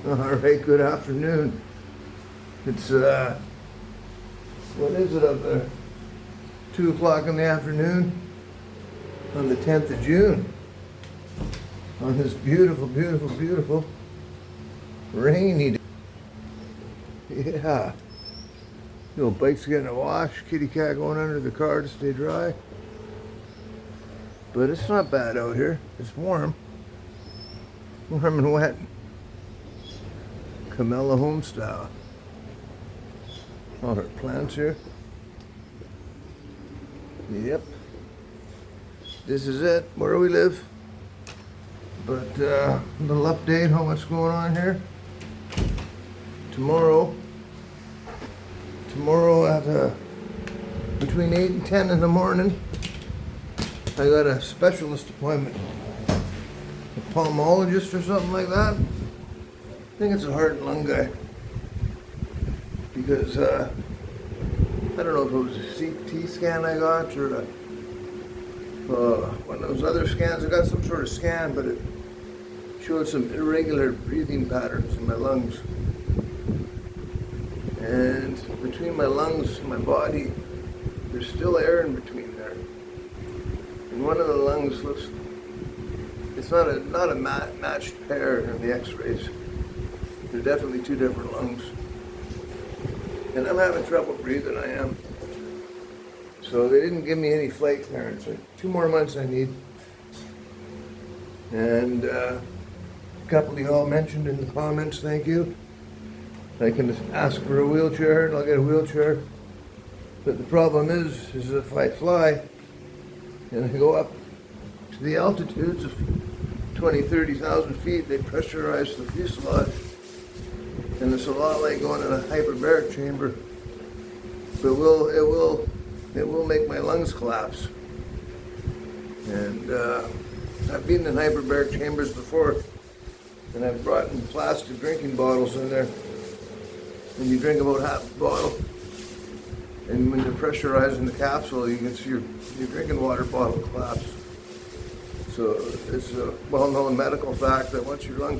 All right, good afternoon. It's, what is it up there? 2 o'clock in the afternoon on the 10th of June. On this beautiful, beautiful, beautiful rainy day. Yeah. Little bike's getting a wash, kitty cat going under the car to stay dry. But it's not bad out here. It's warm. Warm and wet. Camella home style. All our plants here. Yep. This is it, where we live. But a little update on what's going on here. Tomorrow at between 8 and 10 in the morning, I got a specialist appointment. A pulmonologist or something like that. I think it's a heart and lung guy. Because I don't know if it was a CT scan I got or one of those other scans. I got some sort of scan, but it showed some irregular breathing patterns in my lungs. And between my lungs and my body, there's still air in between there. And one of the lungs looks, it's not a matched pair in the x-rays. They're definitely two different lungs. And I'm having trouble breathing, I am. So they didn't give me any flight clearance. 2 more months I need. And a couple of y'all mentioned in the comments, thank you. I can just ask for a wheelchair and I'll get a wheelchair. But the problem is if I fly and I go up to the altitudes of 20, 30,000 feet, they pressurize the fuselage. And it's a lot like going in a hyperbaric chamber. But it will make my lungs collapse. And I've been in hyperbaric chambers before, and I've brought in plastic drinking bottles in there. And you drink about half the bottle. And when you're pressurizing the capsule, you can see your drinking water bottle collapse. So it's a well-known medical fact that once your lung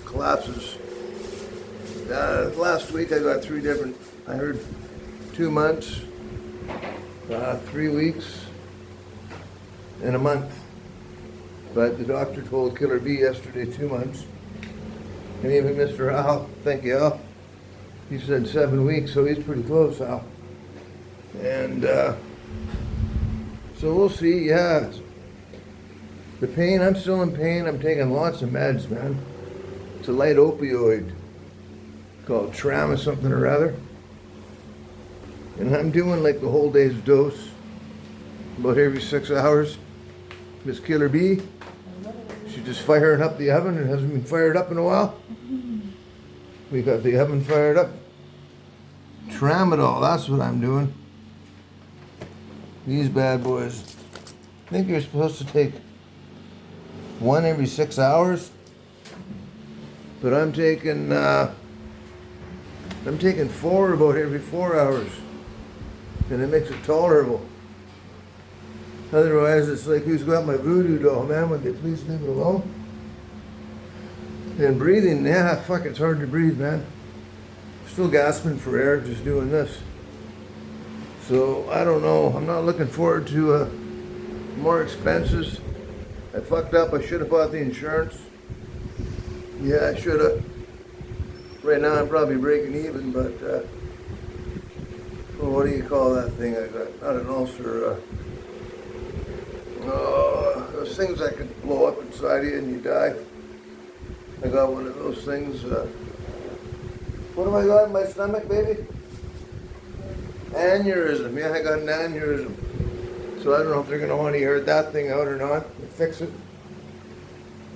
collapses, last week I got 3 different, I heard 2 months, 3 weeks, and a month. But the doctor told Killer B yesterday 2 months. And even Mr. Al, thank you Al, he said 7 weeks, so he's pretty close, Al. And so we'll see, yeah. The pain, I'm still in pain. I'm taking lots of meds, man. It's a light opioid called Tram something or other. And I'm doing like the whole day's dose, about every 6 hours. Miss Killer B, she's just firing up the oven. It hasn't been fired up in a while. We got the oven fired up. Tramadol, that's what I'm doing. These bad boys. I think you're supposed to take 1 every 6 hours. But I'm taking 4 about every 4 hours. And it makes it tolerable. Otherwise, it's like, who's got my voodoo doll, man? Would they please leave it alone? And breathing, yeah, fuck, it's hard to breathe, man. Still gasping for air, just doing this. So, I don't know. I'm not looking forward to more expenses. I fucked up. I should have bought the insurance. Yeah, I should have. Right now, I'm probably breaking even, but well, what do you call that thing I got? Not an ulcer. Those things that could blow up inside you and you die. I got one of those things. What have I got in my stomach, baby? Aneurysm. Yeah, I got an aneurysm. So I don't know if they're going to want to hear that thing out or not. Fix it.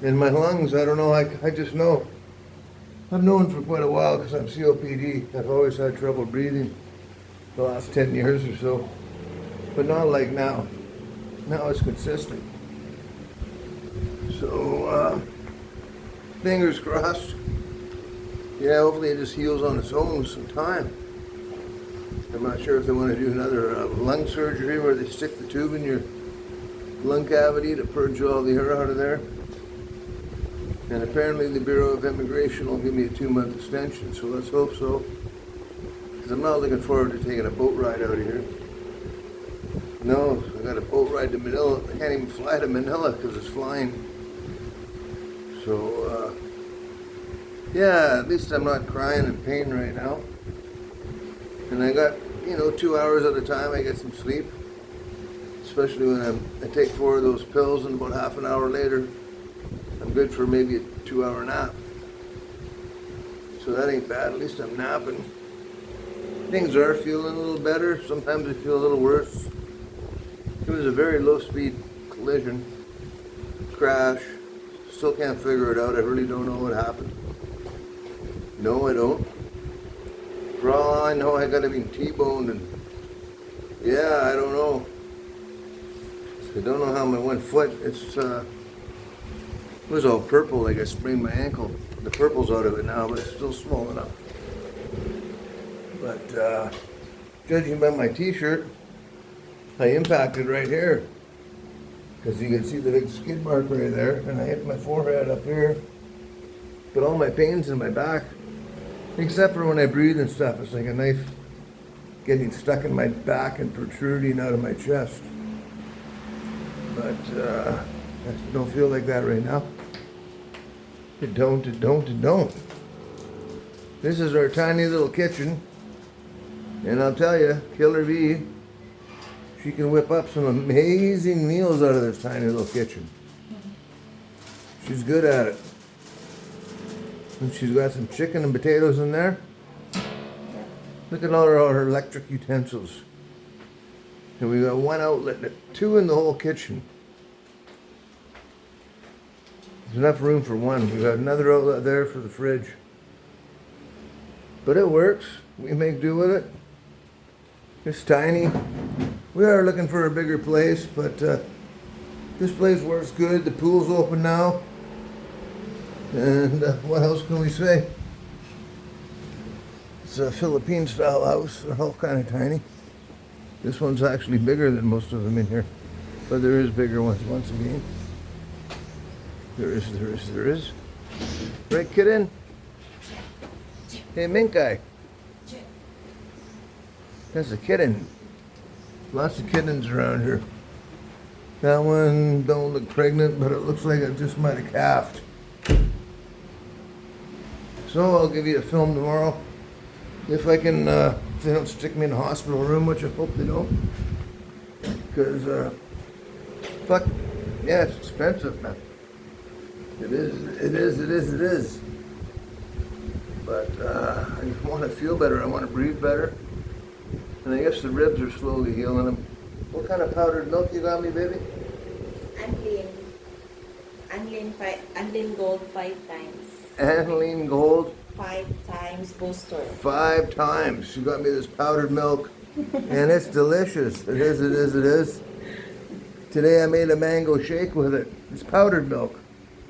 In my lungs, I don't know. I just know. I've known for quite a while because I'm COPD. I've always had trouble breathing the last 10 years or so. But not like now. Now it's consistent. So, fingers crossed. Yeah, hopefully it just heals on its own with some time. I'm not sure if they want to do another lung surgery where they stick the tube in your lung cavity to purge all the air out of there. And apparently the Bureau of Immigration will give me a 2-month extension, so let's hope so. Because I'm not looking forward to taking a boat ride out of here. No, I got a boat ride to Manila. I can't even fly to Manila because it's flying. So, yeah, at least I'm not crying in pain right now. And I got, 2 hours at a time I get some sleep. Especially when I take 4 of those pills and about half an hour later, I'm good for maybe a 2-hour nap. So that ain't bad, at least I'm napping. Things are feeling a little better. Sometimes I feel a little worse. It was a very low speed collision, crash. Still can't figure it out. I really don't know what happened. No, I don't. For all I know, I got to be T-boned and yeah, I don't know. I don't know how my one foot, it was all purple, like I sprained my ankle. The purple's out of it now, but it's still swollen up. But judging by my t-shirt, I impacted right here. Because you can see the big skid mark right there, and I hit my forehead up here. But all my pain's in my back, except for when I breathe and stuff. It's like a knife getting stuck in my back and protruding out of my chest. But I don't feel like that right now. It don't. This is our tiny little kitchen. And I'll tell you, Killer Bee, she can whip up some amazing meals out of this tiny little kitchen. She's good at it. And she's got some chicken and potatoes in there. Look at all her electric utensils. And we got 1 outlet, 2 in the whole kitchen. There's enough room for 1. We got another outlet there for the fridge. But it works. We make do with it. It's tiny. We are looking for a bigger place, but this place works good. The pool's open now. And what else can we say? It's a Philippine style house. They're all kind of tiny. This one's actually bigger than most of them in here. But there is bigger ones once again. There is. Right, kitten? Hey, Minkai. That's a kitten. Lots of kittens around here. That one don't look pregnant, but it looks like it just might have calved. So I'll give you a film tomorrow. If I can, if they don't stick me in a hospital room, which I hope they don't. Because, fuck, yeah, it's expensive, man. It is. But I want to feel better. I want to breathe better. And I guess the ribs are slowly healing them. What kind of powdered milk you got me, baby? Anlin Gold 5 times. Aniline Gold? 5 times booster. 5 times. You got me this powdered milk. And it's delicious. It is. Today I made a mango shake with it. It's powdered milk.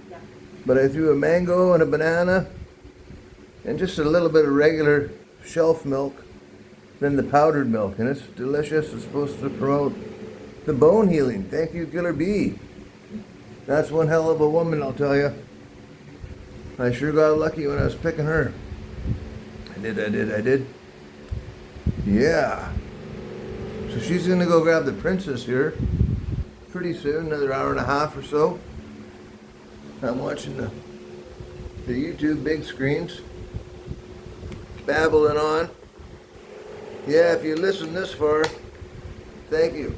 Yeah. But I threw a mango and a banana and just a little bit of regular shelf milk. Then the powdered milk, and it's delicious. It's supposed to promote the bone healing. Thank you, Killer Bee. That's one hell of a woman, I'll tell you. I sure got lucky when I was picking her. I did. Yeah. So she's gonna go grab the princess here pretty soon, another hour and a half or so. I'm watching the YouTube big screens, babbling on. Yeah, if you listen this far, thank you.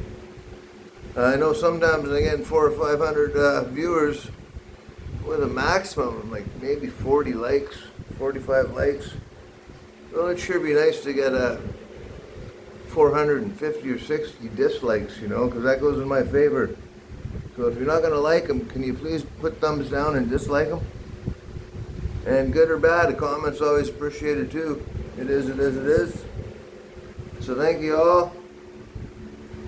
I know sometimes I get 400 or 500 viewers with a maximum of like maybe 40 likes, 45 likes. Well, it'd sure be nice to get 450 or 60 dislikes, because that goes in my favor. So if you're not going to like them, can you please put thumbs down and dislike them? And good or bad, a comment's always appreciated too. It is. So thank you all.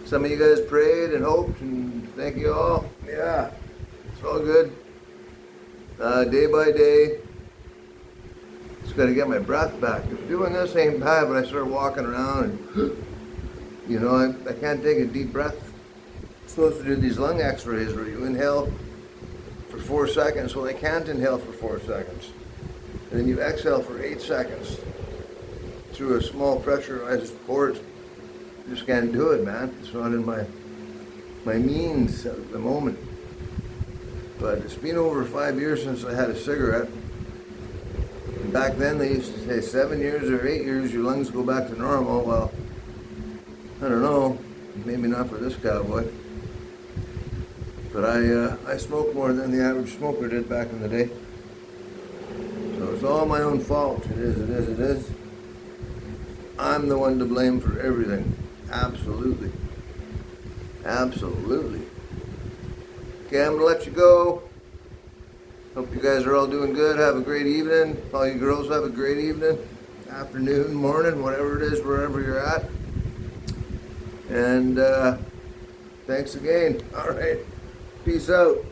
Some of you guys prayed and hoped, and thank you all. Yeah, it's all good. Day by day, just got to get my breath back. If doing this ain't bad, but I start walking around and, I can't take a deep breath. I'm supposed to do these lung x-rays where you inhale for 4 seconds. Well, they can't inhale for 4 seconds. And then you exhale for 8 seconds through a small pressurized port. Just can't do it, man. It's not in my means at the moment. But it's been over 5 years since I had a cigarette. And back then they used to say 7 years or 8 years your lungs go back to normal. Well, I don't know. Maybe not for this cowboy. But I smoke more than the average smoker did back in the day. So it's all my own fault. It is. I'm the one to blame for everything. Absolutely. Absolutely. Okay, I'm gonna let you go. Hope you guys are all doing good. Have a great evening. All you girls have a great evening, afternoon, morning, whatever it is, wherever you're at. And thanks again. All right. Peace out.